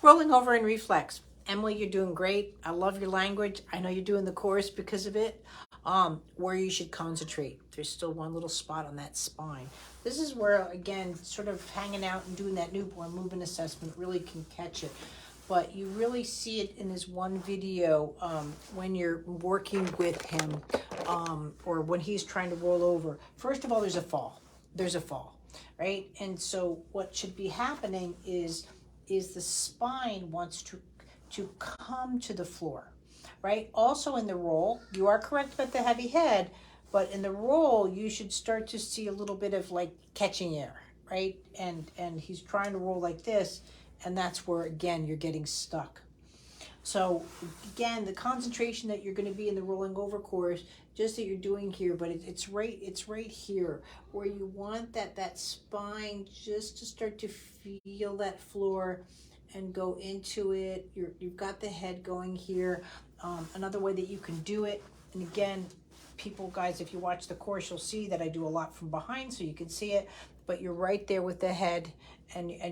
rolling over in reflex. Emily, you're doing great. I love your language. I know you're doing the course because of it. Where you should concentrate. There's still one little spot on that spine. This is where, again, sort of hanging out and doing that newborn movement assessment really can catch it. But you really see it in his one video when you're working with him or when he's trying to roll over. First of all, there's a fall. There's a fall, right? And so what should be happening is the spine wants to come to the floor, right? Also in the roll, you are correct about the heavy head, but in the roll, you should start to see a little bit of like catching air, right? And he's trying to roll like this, and that's where, again, you're getting stuck. So again, the concentration that you're going to be in the rolling over course, just that you're doing here, but it's right here where you want that spine just to start to feel that floor and go into it. You've got the head going here. Another way that you can do it, and again, people, guys, if you watch the course, you'll see that I do a lot from behind so you can see it, but you're right there with the head,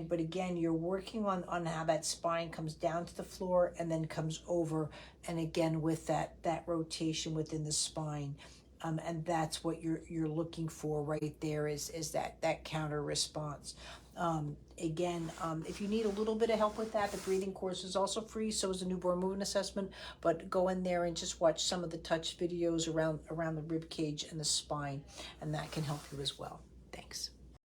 but again, you're working on how that spine comes down to the floor and then comes over, and again with that rotation within the spine. And that's what you're looking for right there is that counter response. Again, if you need a little bit of help with that, the breathing course is also free. So is the newborn movement assessment. But go in there and just watch some of the touch videos around the rib cage and the spine, and that can help you as well. Thanks.